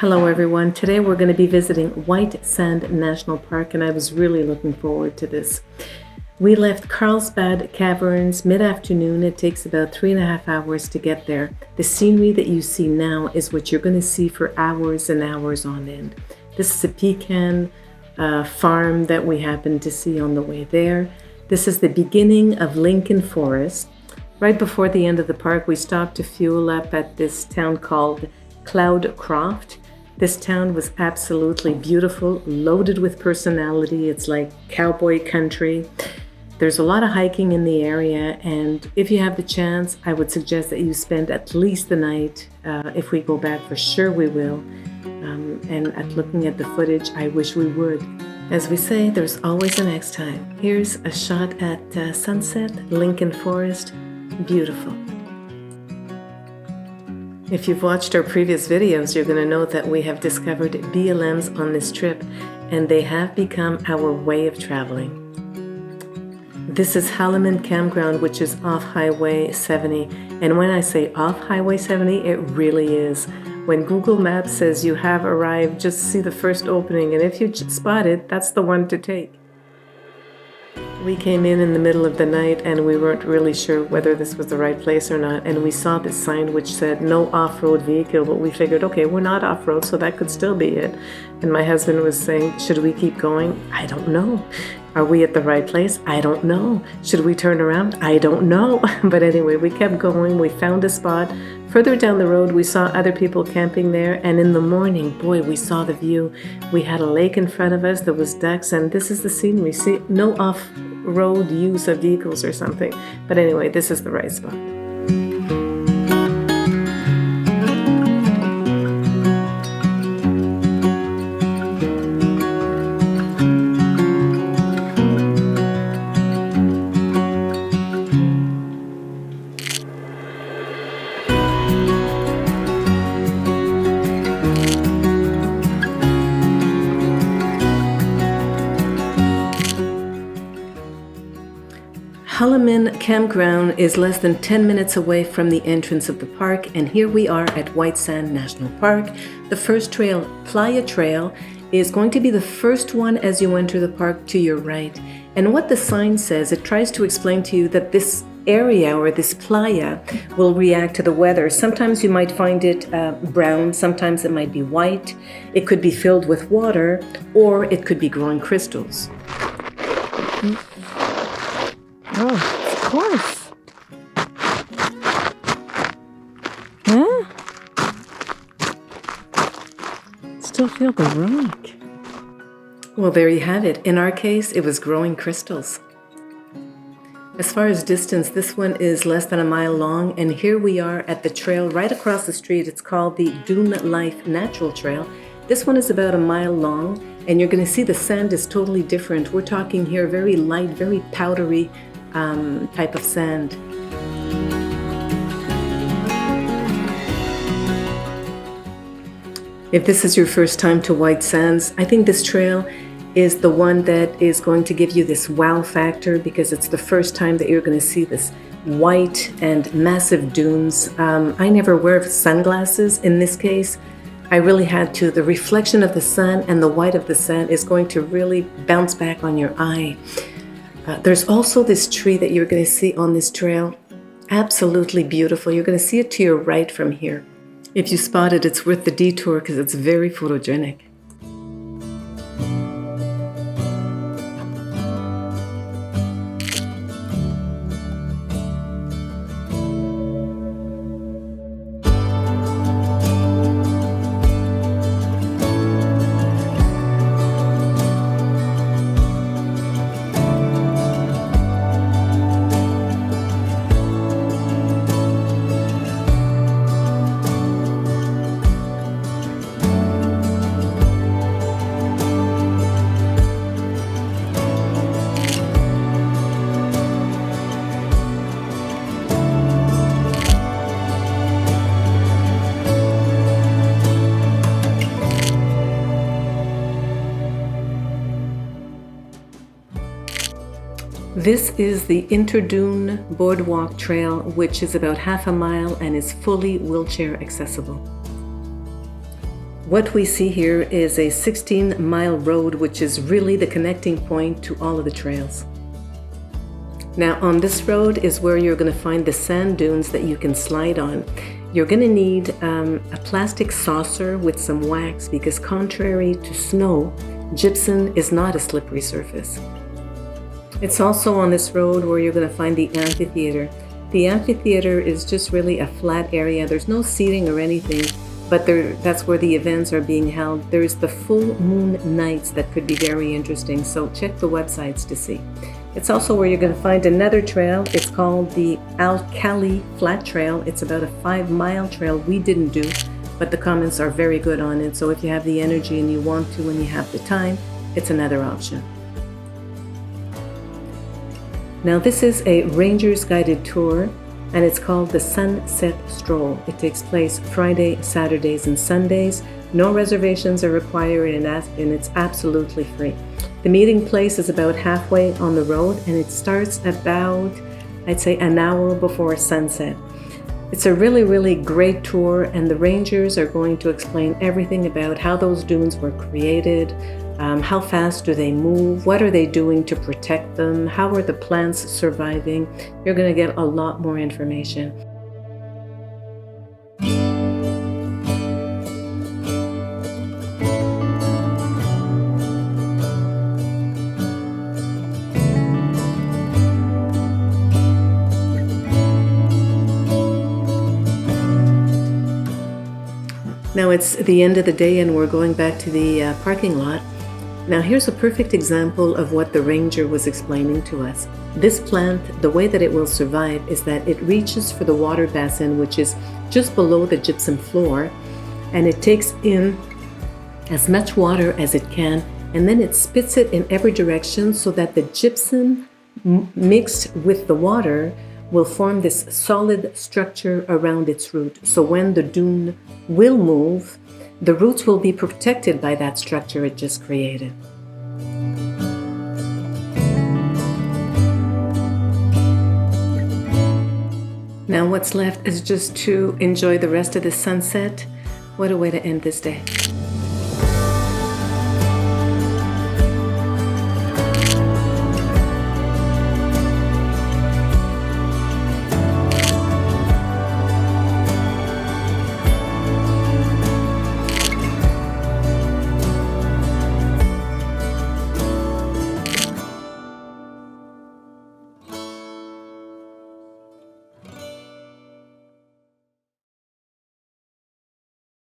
Hello everyone. Today we're going to be visiting White Sand National Park and I was really looking forward to this. We left Carlsbad Caverns mid-afternoon. It takes about 3.5 hours to get there. The scenery that you see now is what you're going to see for hours and hours on end. This is a pecan farm that we happened to see on the way there. This is the beginning of Lincoln Forest. Right before the end of the park, we stopped to fuel up at this town called Cloudcroft. This town was absolutely beautiful, loaded with personality. It's like cowboy country. There's a lot of hiking in the area, and if you have the chance, I would suggest that you spend at least the night. If we go back, for sure we will. And at looking at the footage, I wish we would. As we say, there's always a next time. Here's a shot at sunset, Lincoln Forest. Beautiful. If you've watched our previous videos, you're going to know that we have discovered BLMs on this trip, and they have become our way of traveling. This is Halleman Campground, which is off Highway 70. And when I say off Highway 70, it really is. When Google Maps says you have arrived, just see the first opening, and if you spot it, that's the one to take. We came in the middle of the night and we weren't really sure whether this was the right place or not, and we saw this sign which said no off-road vehicle, but we figured, okay, we're not off-road, so that could still be it. And my husband was saying, should we keep going? I don't know. Are we at the right place? I don't know. Should we turn around? I don't know. But anyway, we kept going. We found a spot. Further down the road, we saw other people camping there, and in the morning, boy, we saw the view. We had a lake in front of us, there was ducks, and this is the scenery. See, no off-road use of vehicles or something. But anyway, this is the right spot. Halleman Campground is less than 10 minutes away from the entrance of the park, and here we are at White Sand National Park. The first trail, Playa Trail, is going to be the first one as you enter the park to your right. And what the sign says, it tries to explain to you that this area or this playa will react to the weather. Sometimes you might find it brown, sometimes it might be white. It could be filled with water, or it could be growing crystals. Oh, of course. Huh? Still feel the rock. Well, there you have it. In our case, it was growing crystals. As far as distance, this one is less than a mile long, and here we are at the trail right across the street. It's called the Vanlife Natural Trail. This one is about a mile long, and you're going to see the sand is totally different. We're talking here very light, very powdery type of sand. If this is your first time to White Sands, I think this trail is the one that is going to give you this wow factor, because it's the first time that you're going to see this white and massive dunes. I never wear sunglasses in this case. I really had to. The reflection of the sun and the white of the sand is going to really bounce back on your eye. There's also this tree that you're going to see on this trail. Absolutely beautiful. You're going to see it to your right from here. If you spot it, it's worth the detour because it's very photogenic. This is the Interdune Boardwalk Trail, which is about half a mile and is fully wheelchair accessible. What we see here is a 16-mile road, which is really the connecting point to all of the trails. Now on this road is where you're going to find the sand dunes that you can slide on. You're going to need a plastic saucer with some wax because contrary to snow, gypsum is not a slippery surface. It's also on this road where you're going to find the amphitheater. The amphitheater is just really a flat area. There's no seating or anything, but that's where the events are being held. There's the full moon nights that could be very interesting, so check the websites to see. It's also where you're going to find another trail. It's called the Alkali Flat Trail. It's about a 5-mile trail we didn't do, but the comments are very good on it. So if you have the energy and you want to and you have the time, it's another option. Now this is a ranger's guided tour and it's called the Sunset Stroll. It takes place Friday, Saturdays, and Sundays. No reservations are required and it's absolutely free. The meeting place is about halfway on the road and it starts about, I'd say, an hour before sunset. It's a really, really great tour and the rangers are going to explain everything about how those dunes were created, how fast do they move, what are they doing to protect them, how are the plants surviving. You're going to get a lot more information. Now it's the end of the day and we're going back to the parking lot. Now here's a perfect example of what the ranger was explaining to us. This plant, the way that it will survive is that it reaches for the water basin, which is just below the gypsum floor, and it takes in as much water as it can, and then it spits it in every direction so that the gypsum mixed with the water will form this solid structure around its root. So when the dune will move, the roots will be protected by that structure it just created. Now what's left is just to enjoy the rest of the sunset. What a way to end this day.